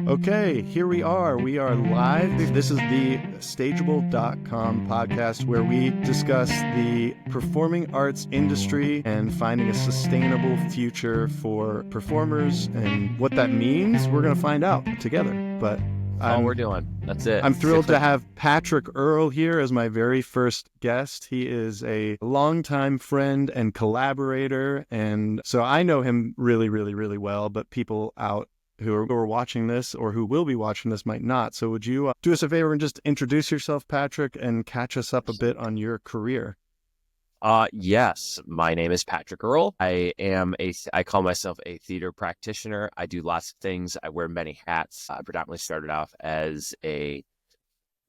Okay, here we are. We are live. This is the Stageable.com podcast where we discuss the performing arts industry and finding a sustainable future for performers. And what that means, we're going to find out together. But all we're doing. That's it. I'm thrilled to have Patrick Earl here as my very first guest. He is a longtime friend and collaborator. And so I know him really, really, really well, but people out who are watching this or who will be watching this might not. So would you do us a favor and just introduce yourself, Patrick, and catch us up a bit on your career? Yes, my name is Patrick Earl. I call myself a theater practitioner. I do lots of things. I wear many hats. I predominantly started off as a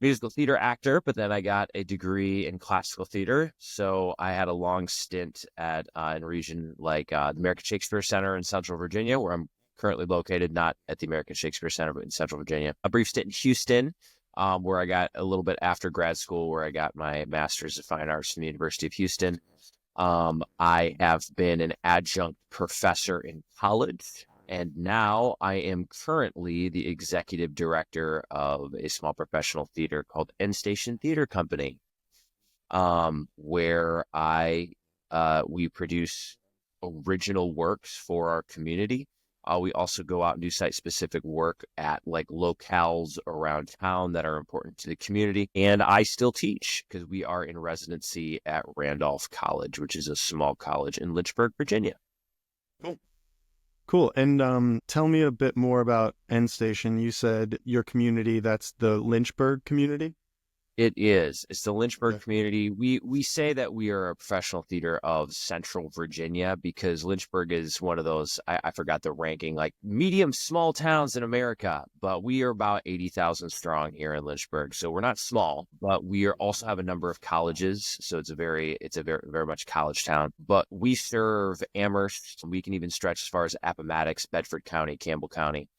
musical theater actor, but then I got a degree in classical theater. So I had a long stint at in a region like the American Shakespeare Center in Central Virginia, where I'm currently located, not at the American Shakespeare Center, but in Central Virginia. A brief stint in Houston, where I got a little bit after grad school, where I got my master's of fine arts from the University of Houston. I have been an adjunct professor in college, and now I am currently the executive director of a small professional theater called Endstation Theatre Company, where we produce original works for our community. We also go out and do site-specific work at like locales around town that are important to the community. And I still teach because we are in residency at Randolph College, which is a small college in Lynchburg, Virginia. Cool. And tell me a bit more about Endstation. You said your community, that's the Lynchburg community? It is. It's the Lynchburg community. We say that we are a professional theater of Central Virginia because Lynchburg is one of those, I forgot the ranking, like medium small towns in America, but we are about 80,000 strong here in Lynchburg. So we're not small, but we also have a number of colleges. So it's a very much college town, but we serve Amherst. We can even stretch as far as Appomattox, Bedford County, Campbell County.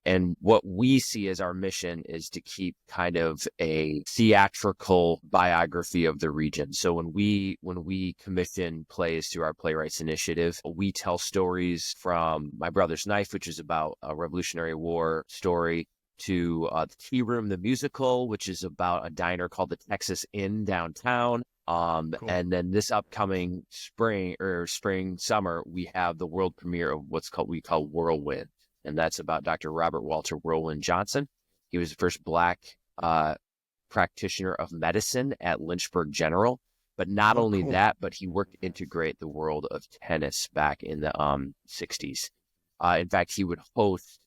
And what we see as our mission is to keep kind of a theatrical biography of the region. So when we commission plays through our Playwrights Initiative, we tell stories from My Brother's Knife, which is about a Revolutionary War story, to The Tea Room, the musical, which is about a diner called the Texas Inn downtown. Cool. And then this upcoming summer, we have the world premiere of we call Whirlwind. And that's about Dr. Robert Walter Whirlwind Johnson. He was the first Black practitioner of medicine at Lynchburg General. But not only that, but he worked to integrate the world of tennis back in the 60s. In fact, he would host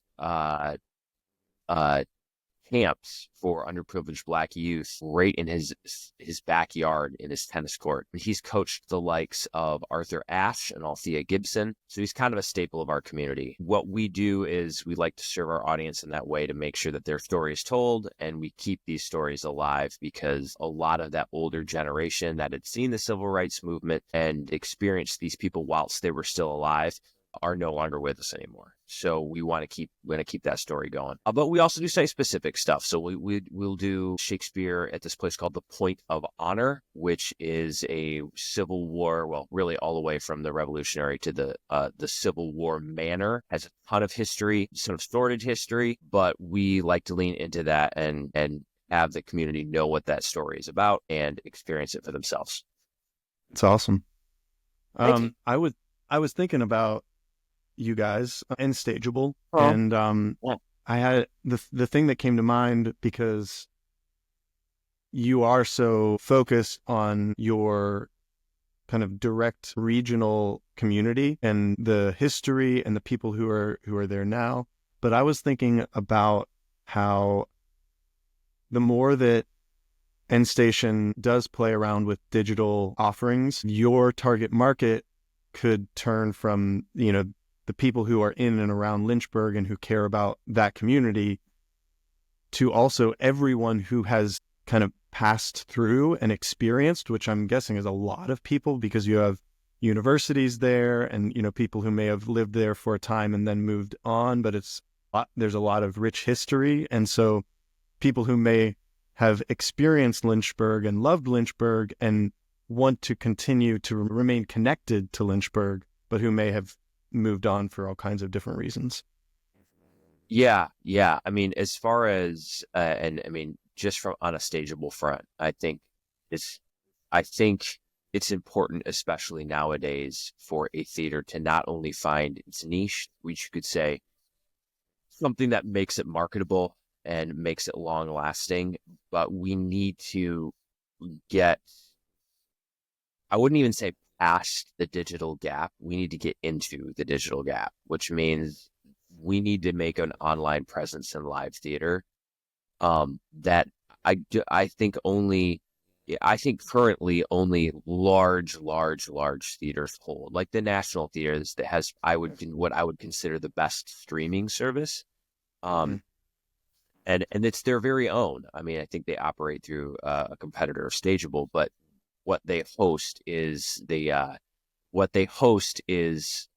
camps for underprivileged Black youth right in his backyard in his tennis court. He's coached the likes of Arthur Ashe and Althea Gibson. So he's kind of a staple of our community. What we do is we like to serve our audience in that way to make sure that their story is told and we keep these stories alive, because a lot of that older generation that had seen the civil rights movement and experienced these people whilst they were still alive are no longer with us anymore. So we want to keep that story going. But we also do site-specific stuff. So we'll do Shakespeare at this place called the Point of Honor, which is a Civil War, well, really all the way from the Revolutionary to the Civil War manor. Has a ton of history, sort of sordid history, but we like to lean into that and have the community know what that story is about and experience it for themselves. It's awesome. I was thinking about you guys and Stageable, and I had the thing that came to mind because you are so focused on your kind of direct regional community and the history and the people who are there now. But I was thinking about how the more that Endstation does play around with digital offerings, your target market could turn from, the people who are in and around Lynchburg and who care about that community to also everyone who has kind of passed through and experienced, which I'm guessing is a lot of people because you have universities there and, people who may have lived there for a time and then moved on, but there's a lot of rich history. And so people who may have experienced Lynchburg and loved Lynchburg and want to continue to remain connected to Lynchburg, but who may have moved on for all kinds of different reasons. Yeah, yeah. I mean, as far as and I mean, just from on a stageable front, it's I think it's important, especially nowadays, for a theater to not only find its niche, which you could say something that makes it marketable and makes it long lasting, but we need to get, I wouldn't even say past the digital gap. We need to get into the digital gap, which means we need to make an online presence in live theater. That I think only, I think currently only large theaters hold, like the National Theaters that has, what I would consider the best streaming service. Mm-hmm. Um, and it's their very own. I mean, I think they operate through a competitor of Stageable, but what they host is what they host is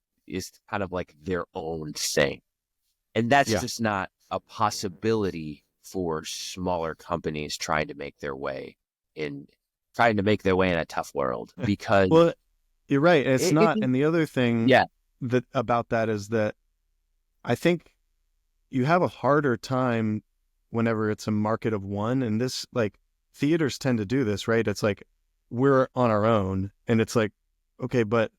kind of like their own thing, and that's Yeah. just not a possibility for smaller companies in trying to make their way in a tough world, because Well, you're right. It's it not. And the other thing yeah. that about that is that I think you have a harder time whenever it's a market of one. And this, like, theaters tend to do this, right? It's like we're on our own, and it's like, okay, but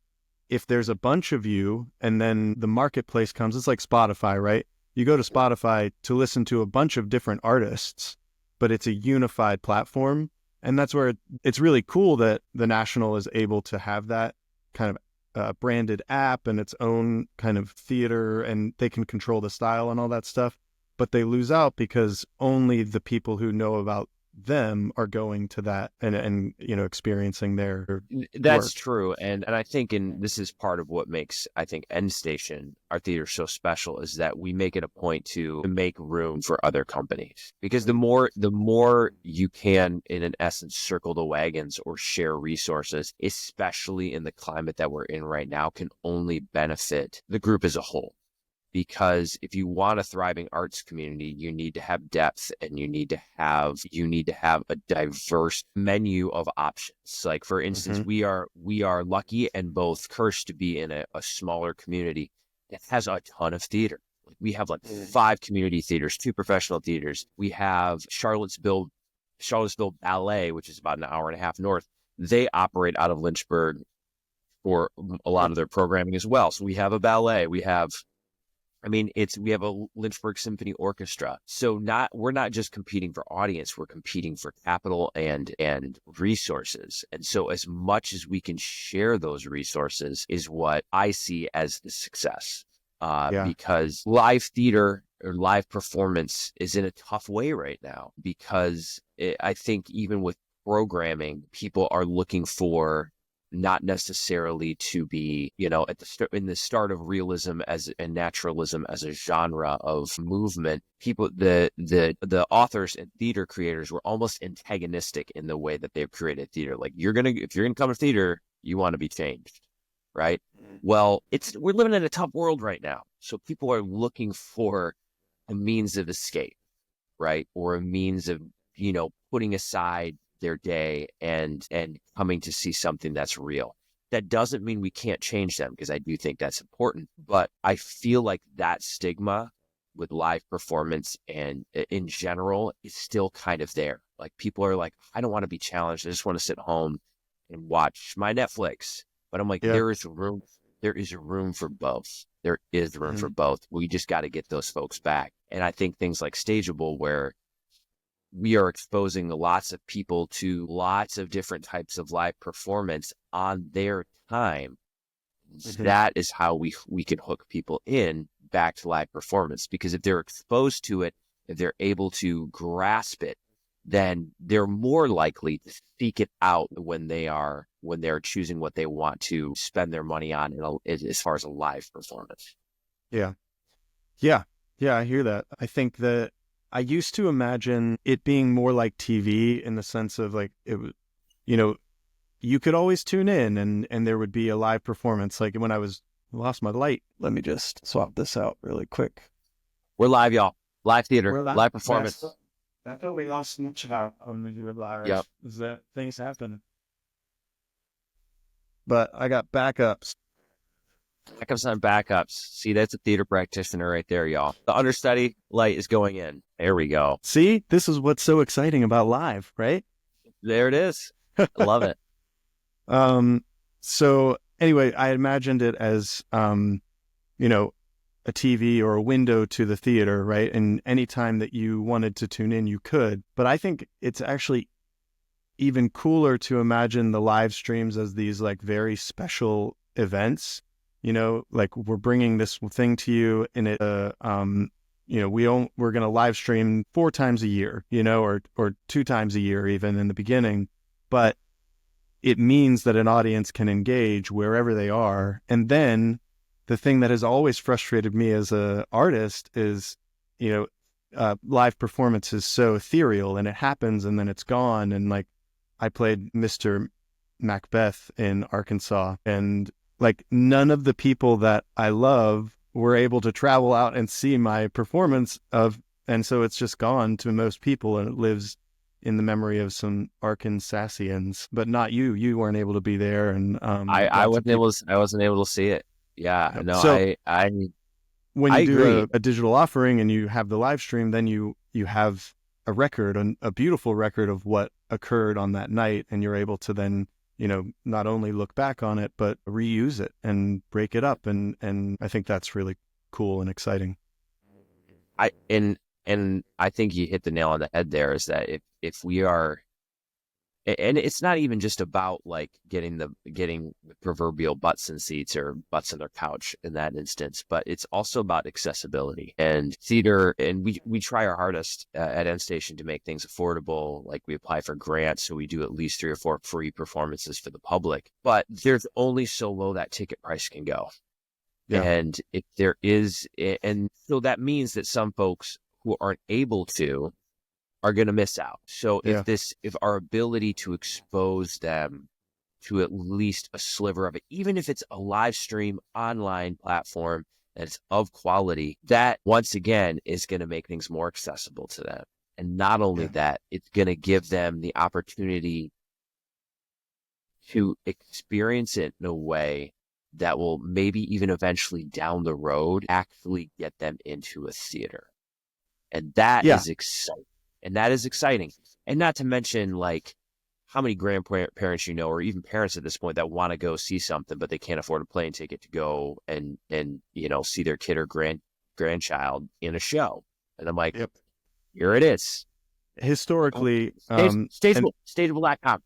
if there's a bunch of you and then the marketplace comes, it's like Spotify, right? You go to Spotify to listen to a bunch of different artists, but it's a unified platform. And that's where it's really cool that the National is able to have that kind of branded app and its own kind of theater, and they can control the style and all that stuff. But they lose out because only the people who know about them are going to that and experiencing their That's work. true, and I think, and this is part of what makes, I think, Endstation, our theater, so special, is that we make it a point to make room for other companies, because the more you can, in essence, circle the wagons or share resources, especially in the climate that we're in right now, can only benefit the group as a whole. Because if you want a thriving arts community, you need to have depth, and you need to have a diverse menu of options. Like, for instance, Mm-hmm. we are lucky and both cursed to be in a smaller community that has a ton of theater. Like, we have like 5 community theaters, 2 professional theaters. We have Charlottesville Ballet, which is about an hour and a half north. They operate out of Lynchburg for a lot of their programming as well. So we have a ballet. We have a Lynchburg Symphony Orchestra. So we're not just competing for audience, we're competing for capital and resources. And so as much as we can share those resources is what I see as the success. Yeah. Because live theater or live performance is in a tough way right now, because I think even with programming, people are looking for not necessarily to be, at in the start of realism and naturalism as a genre of movement. People, the authors and theater creators were almost antagonistic in the way that they've created theater. Like, if you're gonna come to theater, you want to be changed, right? Well, we're living in a tough world right now, so people are looking for a means of escape, right? Or a means of, putting aside their day and coming to see something that's real. That doesn't mean we can't change them, because I do think that's important. But I feel like that stigma with live performance and in general is still kind of there. Like, people are like, I don't want to be challenged. I just want to sit home and watch my Netflix. But I'm like, Yeah. there is room for both. There is room Mm-hmm. for both. We just got to get those folks back. And I think things like Stageable, where we are exposing lots of people to lots of different types of live performance on their time, Mm-hmm. that is how we can hook people in back to live performance. Because if they're exposed to it, if they're able to grasp it, then they're more likely to seek it out when they're choosing what they want to spend their money on as far as a live performance. Yeah. Yeah. Yeah. I hear that. I think that I used to imagine it being more like TV in the sense of like it was, you know, you could always tune in and there would be a live performance. Like when I lost my light. Let me just swap this out really quick. We're live, y'all. Live theater, We're live. live performance. That's what we lost much about when we were Yep. live. Is that things happen. But I got backups. Backups on backups. See, that's a theater practitioner right there, y'all. The understudy light is going in. There we go. See, this is what's so exciting about live, right? There it is. I love it. So anyway, I imagined it as, you know, a TV or a window to the theater, right? And anytime that you wanted to tune in, you could. But I think it's actually even cooler to imagine the live streams as these like very special events. You know, like we're bringing this thing to you, and it, you know, we're going to live stream 4 times a year, you know, or 2 times a year, even in the beginning. But it means that an audience can engage wherever they are. And then the thing that has always frustrated me as an artist is, you know, live performance is so ethereal, and it happens and then it's gone. And like, I played Mr. Macbeth in Arkansas, and like none of the people that I love were able to travel out and see my performance of, and so it's just gone to most people, and it lives in the memory of some Arkansasians, but not you. You weren't able to be there, and I wasn't able to see it. Yeah, Yep. no, So when I you agree. do a digital offering and you have the live stream, then you have a record, a beautiful record of what occurred on that night, and you're able to then, you know, not only look back on it, but reuse it and break it up. And I think that's really cool and exciting. And I think you hit the nail on the head there, is that if we are, and it's not even just about like getting the proverbial butts in seats or butts on their couch in that instance, but it's also about accessibility and theater. And we try our hardest at Endstation to make things affordable. Like we apply for grants, so we do at least 3 or 4 free performances for the public. But there's only so low that ticket price can go. Yeah. And if there is, and so that means that some folks who aren't able to are going to miss out. So if our ability to expose them to at least a sliver of it, even if it's a live stream online platform that's of quality, that once again is going to make things more accessible to them. And not only that, it's going to give them the opportunity to experience it in a way that will maybe even eventually down the road actually get them into a theater. And that is exciting. And that is exciting. And not to mention, like, how many grandparents you know, or even parents at this point, that want to go see something, but they can't afford a plane ticket to go and you know, see their kid or grandchild in a show. And I'm like, here it is. Historically, Stageable.com.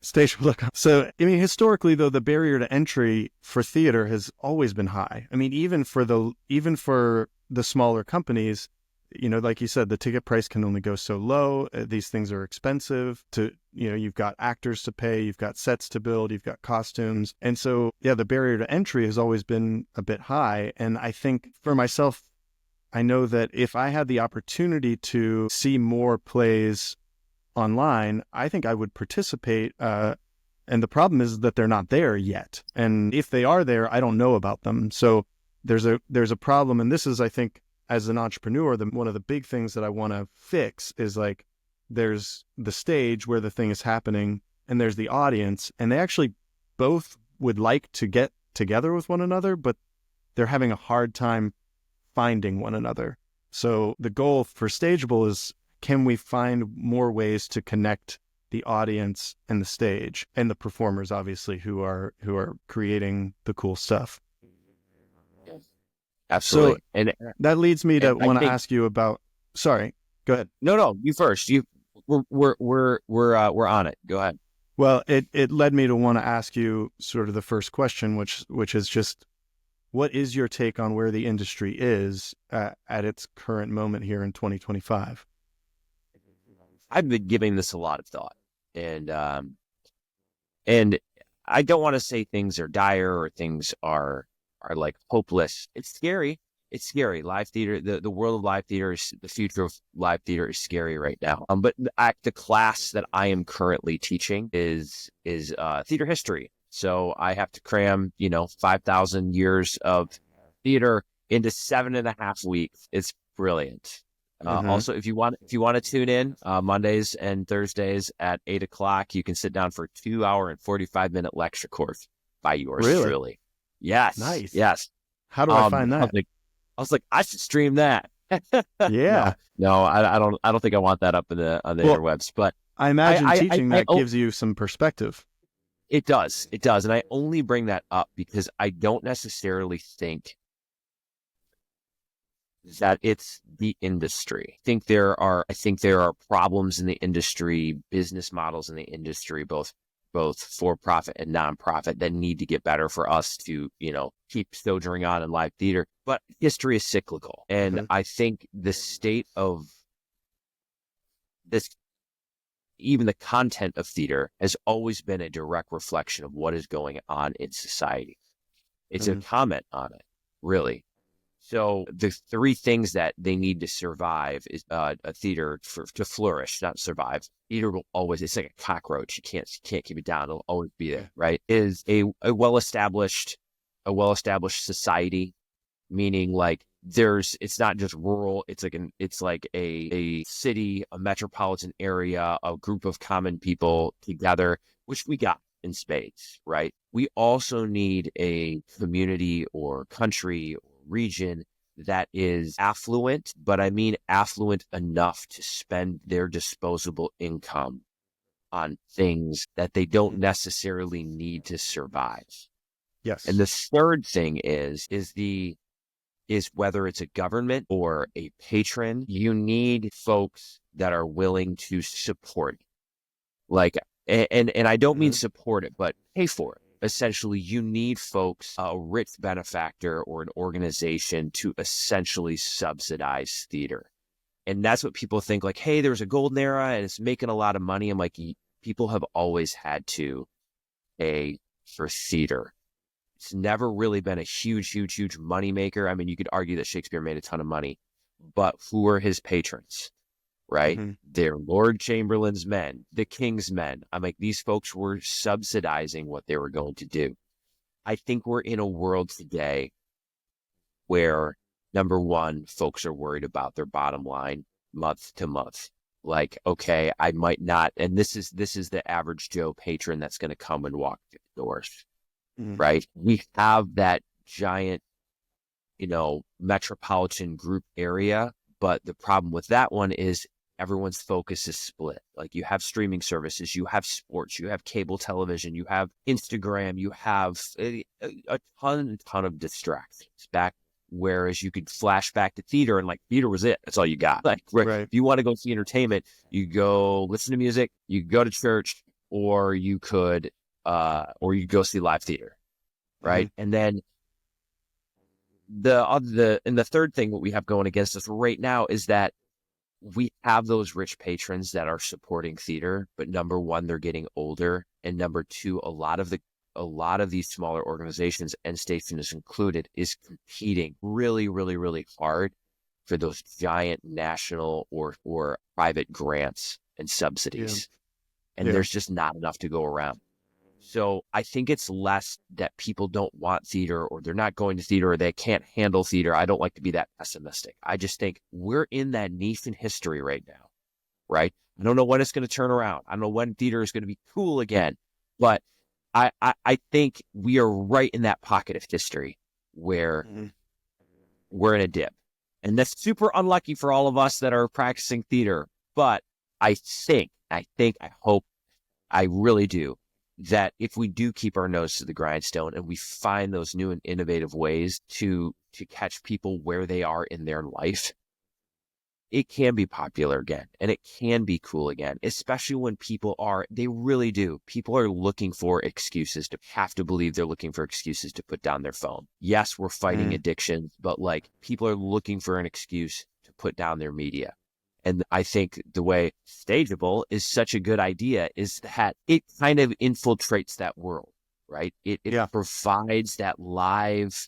Stageable.com. So, I mean, historically, though, the barrier to entry for theater has always been high. I mean, even for the smaller companies, you know, like you said, the ticket price can only go so low. These things are expensive to, you know, you've got actors to pay, you've got sets to build, you've got costumes. And so, the barrier to entry has always been a bit high. And I think for myself, I know that if I had the opportunity to see more plays online, I think I would participate. And the problem is that they're not there yet. And if they are there, I don't know about them. So there's a problem. And this is, I think, as an entrepreneur, one of the big things that I want to fix is like, there's the stage where the thing is happening, and there's the audience, and they actually both would like to get together with one another, but they're having a hard time finding one another. So the goal for Stageable is, can we find more ways to connect the audience and the stage and the performers, obviously, who are creating the cool stuff. Absolutely. So and that leads me to want to ask you about, sorry, go ahead. No, you first. We're on it. Go ahead. Well, it led me to want to ask you sort of the first question, which is just, what is your take on where the industry is at its current moment here in 2025? I've been giving this a lot of thought, and I don't want to say things are dire or things are like hopeless. It's scary. It's scary. Live theater, the world of live theater, the future of live theater is scary right now. But the class that I am currently teaching is theater history. So I have to cram, 5,000 years of theater into 7.5 weeks. It's brilliant. Also, if you want to tune in Mondays and Thursdays at 8:00, you can sit down for a 2-hour and 45-minute lecture course by yours truly. Yes, Nice. yes. How do I find I was that? like, I should stream that. Yeah. No, no, I don't think I want that up in on the Well, interwebs. But I imagine teaching I that gives you some perspective. it does, and I only bring that up because I don't necessarily think that it's the industry. I think there are problems in the industry, business models in the industry, both for profit and nonprofit, that need to get better for us to, keep soldiering on in live theater. But history is cyclical. And Mm-hmm. I think the state of this, even the content of theater, has always been a direct reflection of what is going on in society. It's a Mm-hmm. comment on it, really. So the three things that they need to survive is a theater to flourish, not survive. Theater will always, it's like a cockroach. You can't keep it down. It'll always be Yeah. there, right? Is a well-established society, meaning like it's not just rural, it's like a city, a metropolitan area, a group of common people together, which we got in spades, right? We also need a community or country or region that is affluent, but I mean affluent enough to spend their disposable income on things that they don't Mm-hmm. necessarily need to survive. And Yes. the third thing is whether it's a government or a patron, you need folks that are willing to support it. Like, and I don't mean Mm-hmm. support it, but pay for it. Essentially, you need folks, a rich benefactor or an organization to essentially subsidize theater. And that's what people think, like, hey, there's a golden era and it's making a lot of money. I'm like, people have always had to pay for theater. It's never really been a huge money maker. I mean, you could argue that Shakespeare made a ton of money, but who are his patrons, right? Mm-hmm. They're Lord Chamberlain's men, the king's men. I'm like, these folks were subsidizing what they were going to do. I think we're in a world today where, number one, folks are worried about their bottom line month to month. Like, okay, I might not, and this is the average Joe patron that's going to come and walk through the doors, Mm-hmm. right? We have that giant, metropolitan group area. But the problem with that one is everyone's focus is split. Like, you have streaming services, you have sports, you have cable television, you have Instagram, you have a ton of distractions back. Whereas you could flash back to theater and like theater was it. That's all you got. Like, right, Right. if you want to go see entertainment, you go listen to music, you go to church, or you could go see live theater. Right. Mm-hmm. And then the third thing what we have going against us right now is that we have those rich patrons that are supporting theater, but number one, they're getting older, and number two, a lot of these smaller organizations, Endstation is included, is competing really, really, really hard for those giant national or private grants and Yeah. subsidies, and Yeah. there's just not enough to go around. So I think it's less that people don't want theater or they're not going to theater or they can't handle theater. I don't like to be that pessimistic. I just think we're in that niche in history right now, right? I don't know when it's going to turn around. I don't know when theater is going to be cool again, but I think we are right in that pocket of history where Mm-hmm. we're in a dip. And that's super unlucky for all of us that are practicing theater. But I hope, I really do, that if we do keep our nose to the grindstone and we find those new and innovative ways to catch people where they are in their life, it can be popular again and it can be cool again, especially when they really do. People are looking for excuses to have to believe they're looking for excuses to put down their phone. Yes, we're fighting addiction, but like people are looking for an excuse to put down their media. And I think the way Stageable is such a good idea is that it kind of infiltrates that world, right? It Yeah. provides that live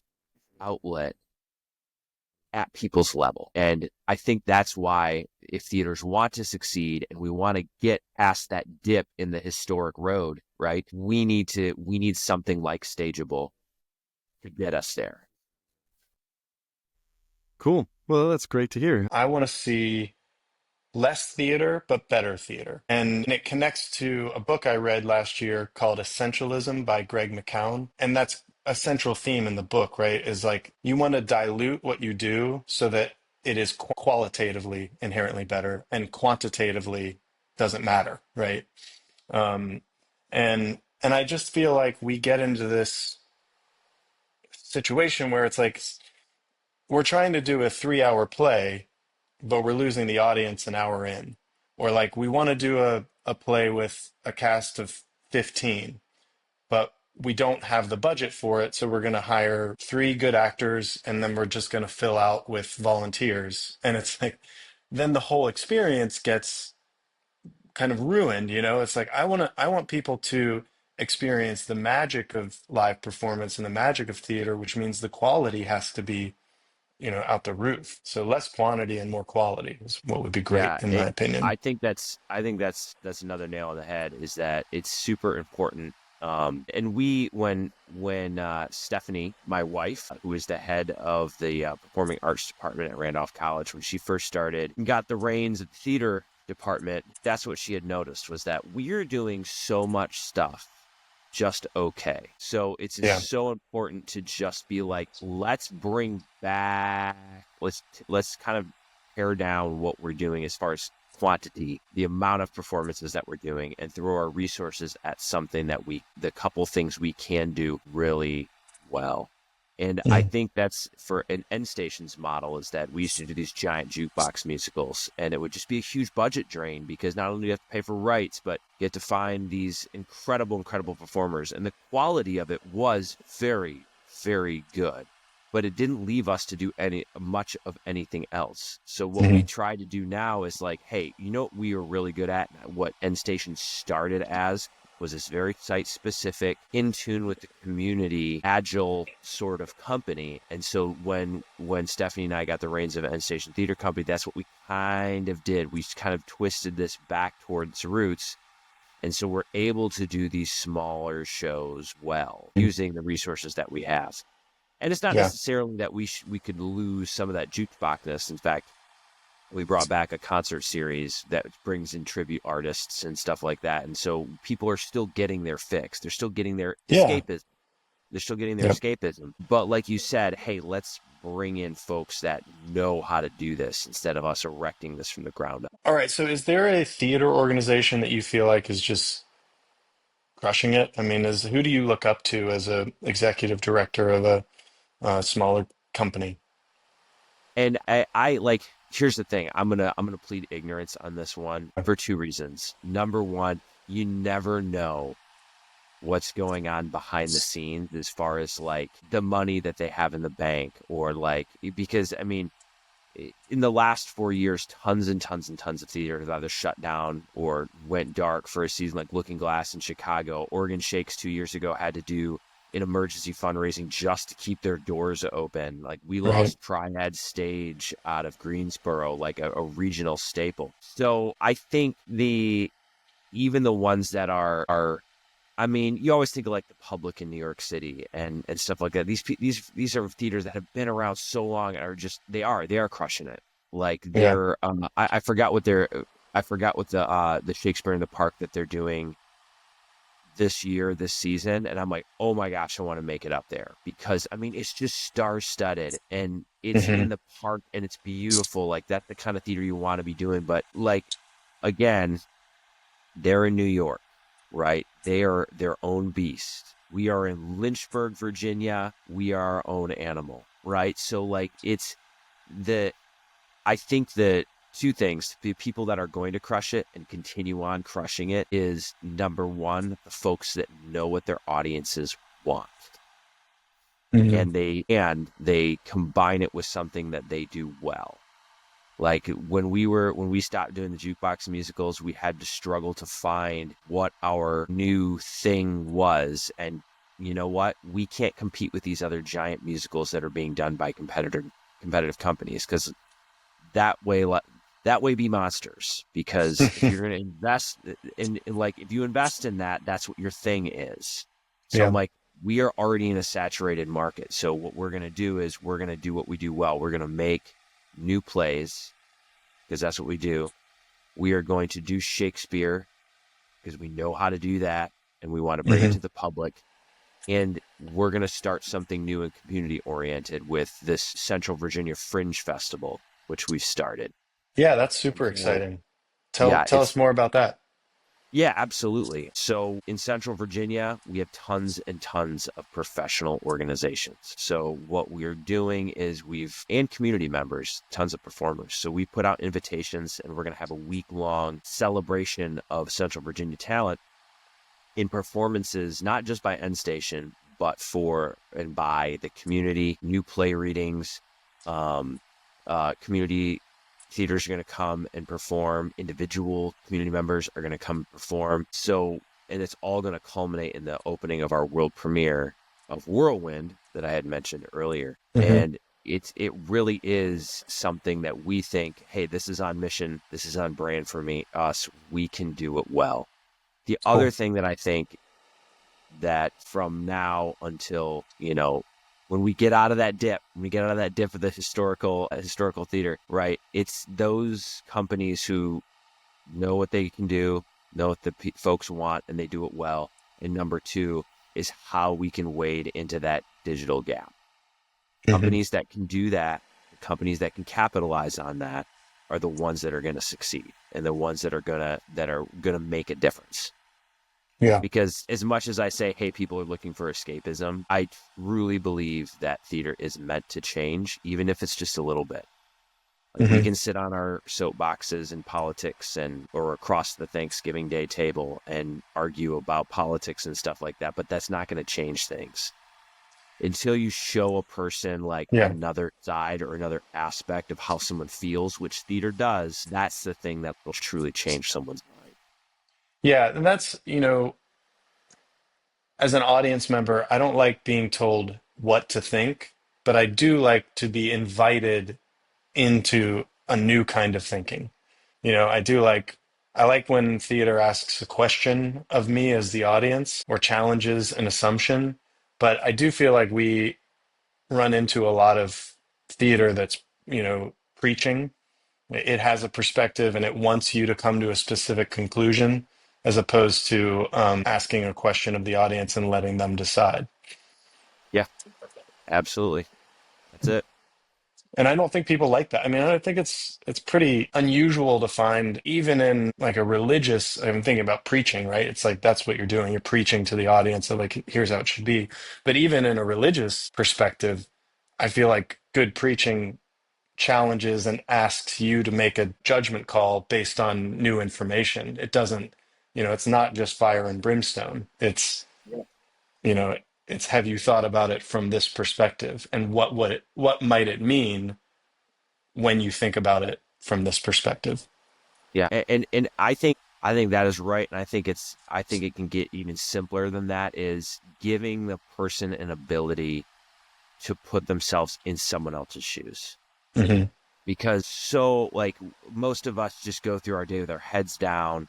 outlet at people's level. And I think that's why if theaters want to succeed and we want to get past that dip in the historic road, right? We need something like Stageable to get us there. Cool. Well, that's great to hear. I want to see less theater, but better theater. And it connects to a book I read last year called Essentialism by Greg McCown. And that's a central theme in the book, right? Is like you want to dilute what you do so that it is qualitatively inherently better and quantitatively doesn't matter, right? Um, and I just feel like we get into this situation where it's like we're trying to do a 3 hour play, but we're losing the audience an hour in. Or like we want to do a play with a cast of 15, but we don't have the budget for it. So we're going to hire 3 good actors and then we're just going to fill out with volunteers. And it's like, then the whole experience gets kind of ruined, you know? It's like, I want people to experience the magic of live performance and the magic of theater, which means the quality has to be, out the roof. So less quantity and more quality is what would be great, Yeah, in my opinion. I think that's another nail on the head, is that it's super important. And when Stephanie, my wife, who is the head of the performing arts department at Randolph College, when she first started and got the reins of the theater department, that's what she had noticed, was that we're doing so much stuff just okay. So it's Yeah. so important to just be like, let's bring back, let's kind of pare down what we're doing as far as quantity, the amount of performances that we're doing, and throw our resources at something that the couple things we can do really well. And I Mm. think that's for an Endstation's model, is that we used to do these giant jukebox musicals, and it would just be a huge budget drain, because not only do you have to pay for rights, but you have to find these incredible performers. And the quality of it was very, very good, but it didn't leave us to do much of anything else. So what we Mhm. try to do now is like, hey, you know what we are really good at? What Endstation started as was this very site specific, in tune with the community, agile sort of company. And so when Stephanie and I got the reins of Endstation Theater Company, that's what we kind of did. We kind of twisted this back towards roots. And so we're able to do these smaller shows well, using the resources that we have. And it's not Yeah. necessarily that we could lose some of that jukeboxness. In fact, we brought back a concert series that brings in tribute artists and stuff like that. And so people are still getting their fix. They're still getting their Yeah. escapism. They're still getting their Yep. escapism. But like you said, hey, let's bring in folks that know how to do this instead of us erecting this from the ground up. All right. So is there a theater organization that you feel like is just crushing it? I mean, who do you look up to as a executive director of a smaller company? And I like, here's the thing. I'm gonna plead ignorance on this one for 2 reasons. Number one, you never know what's going on behind the scenes as far as like the money that they have in the bank, or like, because I mean, in the last 4 years, tons and tons and tons of theaters either shut down or went dark for a season, like Looking Glass in Chicago. Oregon Shakes 2 years ago had to do an emergency fundraising just to keep their doors open. Like we Right. lost Triad Stage out of Greensboro, like a regional staple. So I think even the ones that are I mean, you always think of like the Public in New York City and stuff like that. These are theaters that have been around so long and are just they are crushing it. Like Yeah. they're I forgot what the Shakespeare in the Park that they're doing this season, and I'm like, oh my gosh, I want to make it up there, because I mean it's just star studded and it's Hmm. in the park and it's beautiful. Like that's the kind of theater you want to be doing. But like again, they're in New York, right? They are their own beast. We are in Lynchburg, Virginia. We are our own animal, right? So like I think that 2 things, the people that are going to crush it and continue on crushing it is, number one, the folks that know what their audiences want. Hmm. And they combine it with something that they do well. Like when we stopped doing the jukebox musicals, we had to struggle to find what our new thing was. And you know what? We can't compete with these other giant musicals that are being done by competitive companies, because that way be monsters. Because if you're going to invest like if you invest in that, that's what your thing is. So I'm Yeah. like, we are already in a saturated market. So what we're going to do is we're going to do what we do well. We're going to make new plays, because that's what we do. We are going to do Shakespeare because we know how to do that and we want to bring it Hmm. to the public. And we're going to start something new and community oriented with this Central Virginia Fringe Festival, which we've started. Yeah, that's And super so, exciting. Tell yeah, tell us more about that. yeah, absolutely. So in Central Virginia, we have tons and tons of professional organizations. So what we're doing is and community members, tons of performers. So we put out invitations and we're going to have a week-long celebration of Central Virginia talent in performances, not just by Endstation, but for and by the community, new play readings, community theaters are going to come and perform. Individual community members are going to come and perform. So, and it's all going to culminate in the opening of our world premiere of Whirlwind that I had mentioned earlier. Hmm. And it really is something that we think, hey, this is on mission. This is on brand for us. We can do it well. The other Cool. thing that I think that from now until, when we get out of that dip, of the historical theater, right? It's those companies who know what they can do, know what the folks want, and they do it well. And number two is how we can wade into that digital gap. Hmm. Companies that can do that, companies that can capitalize on that, are the ones that are going to succeed, and the ones that are gonna make a difference. Yeah. Because as much as I say, hey, people are looking for escapism, I truly believe that theater is meant to change, even if it's just a little bit. Like we Hmm. can sit on our soapboxes in politics or across the Thanksgiving Day table and argue about politics and stuff like that, but that's not going to change things. Until you show a person like Yeah. another side or another aspect of how someone feels, which theater does, that's the thing that will truly change someone's mind. Yeah. And that's, as an audience member, I don't like being told what to think, but I do like to be invited into a new kind of thinking. I like when theater asks a question of me as the audience or challenges an assumption, but I do feel like we run into a lot of theater that's, preaching. It has a perspective and it wants you to come to a specific conclusion as opposed to asking a question of the audience and letting them decide. Yeah, absolutely. That's it. And I don't think people like that. I mean, I think it's pretty unusual to find even in like a religious, I'm thinking about preaching, right? It's like that's what you're doing. You're preaching to the audience of like here's how it should be. But even in a religious perspective, I feel like good preaching challenges and asks you to make a judgment call based on new information. It doesn't, it's not just fire and brimstone. You know, it's have you thought about it from this perspective and what might it mean when you think about it from this perspective. Yeah, and I think that is right, and I think it can get even simpler than that. Is giving the person an ability to put themselves in someone else's shoes. Hmm. Because so like most of us just go through our day with our heads down,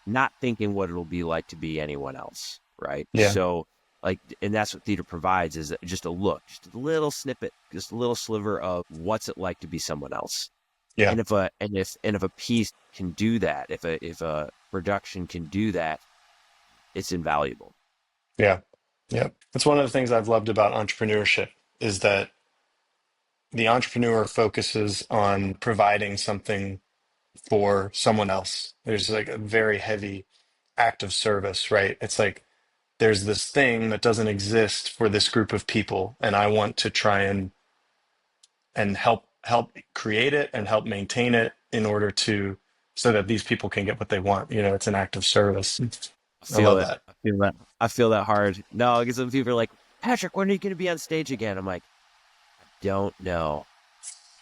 not thinking what it'll be like to be anyone else, right? Yeah. So like, and that's what theater provides, is just a look, just a little snippet, just a little sliver of what's it like to be someone else. Yeah. And if a piece can do that, if a production can do that, it's invaluable. Yeah. Yeah. That's one of the things I've loved about entrepreneurship is that the entrepreneur focuses on providing something for someone else. There's like a very heavy act of service, right? It's like there's this thing that doesn't exist for this group of people, and I want to try and help create it and help maintain it in order to so that these people can get what they want. It's an act of service. I I feel love it. that. I feel that hard. No, because some people are like, Patrick, when are you going to be on stage again? I'm like, don't know,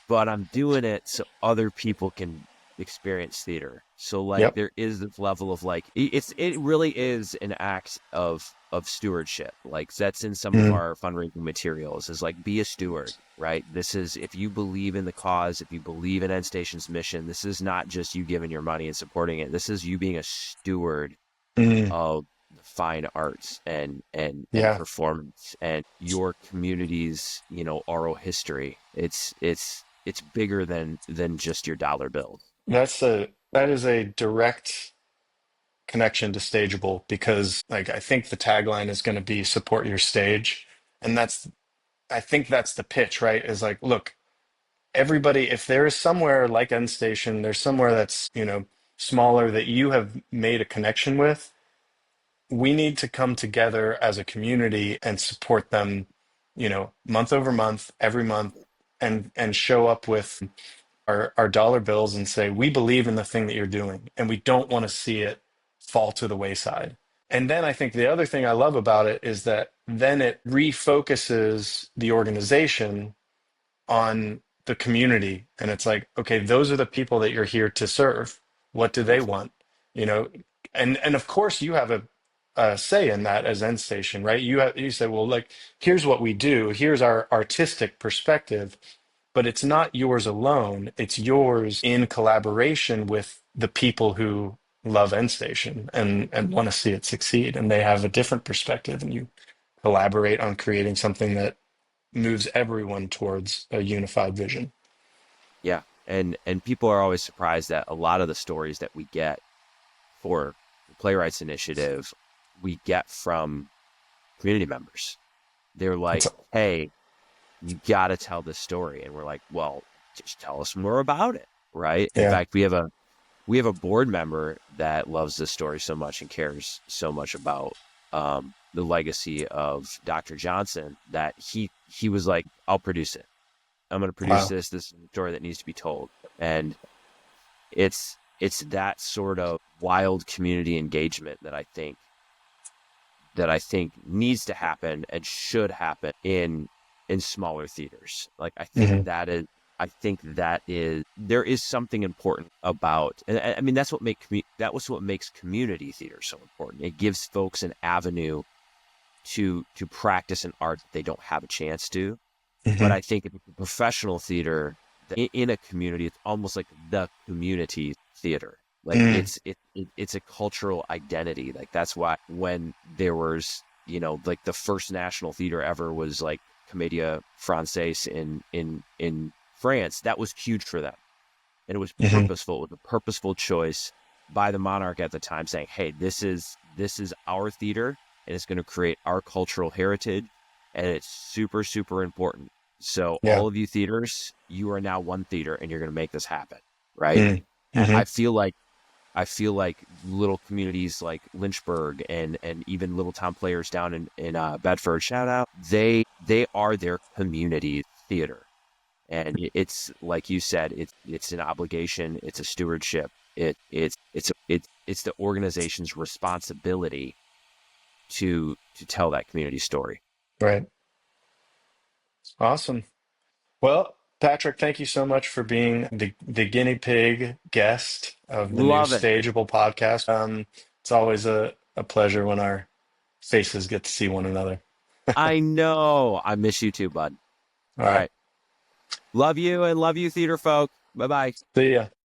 but I'm doing it so other people can experience theater. So like Yep. there is this level of like it really is an act of stewardship. Like that's in some of Mhm. our fundraising materials, is like be a steward, right? This is, if you believe in the cause, if you believe in Endstation's mission, this is not just you giving your money and supporting it. This is you being a steward Mhm. of the fine arts and Yeah. performance and your community's oral history. It's bigger than just your dollar bill. That is a direct connection to Stageable because like I think the tagline is going to be support your stage. And I think that's the pitch, right? Is like, look, everybody, if there is somewhere like Endstation, there's somewhere that's, smaller that you have made a connection with, we need to come together as a community and support them, month over month, every month, and show up with our dollar bills and say, we believe in the thing that you're doing, and we don't want to see it fall to the wayside. And then I think the other thing I love about it is that then it refocuses the organization on the community. And it's like, okay, those are the people that you're here to serve. What do they want? You know, and of course you have a say in that as Endstation, right? You say, well, like, here's what we do. Here's our artistic perspective, but it's not yours alone. It's yours in collaboration with the people who love Endstation and want to see it succeed. And they have a different perspective, and you collaborate on creating something that moves everyone towards a unified vision. Yeah. And people are always surprised that a lot of the stories that we get for the Playwrights Initiative, we get from community members. They're like, hey, you got to tell this story. And we're like, well, just tell us more about it. Right. In fact, we have a board member that loves this story so much and cares so much about the legacy of Dr. Johnson that he was like, I'll produce it. I'm going to produce this. This is a story that needs to be told. And it's that sort of wild community engagement that I think needs to happen and should happen in smaller theaters. Like, I think there is something important about, and I mean, that's what makes community theater so important. It gives folks an avenue to practice an art that they don't have a chance to. But I think in professional theater, in a community, it's almost like the community theater. Like it's a cultural identity. Like that's why when there was, like the first national theater ever was like Comédie Française in France, that was huge for them. And it was purposeful. It was a purposeful choice by the monarch at the time saying, hey, this is our theater and it's going to create our cultural heritage. And it's super, super important. So all of you theaters, you are now one theater and you're going to make this happen. Right. And I feel like little communities like Lynchburg and even little town players down in Bedford, shout out, they are their community theater. And it's like you said, it's an obligation, it's a stewardship, it's the organization's responsibility to tell that community story. Right. Awesome. Well, Patrick, thank you so much for being the guinea pig guest of the new Love it. Stageable podcast. It's always a pleasure when our faces get to see one another. I know. I miss you too, bud. All right. Love you and love you, theater folk. Bye-bye. See ya.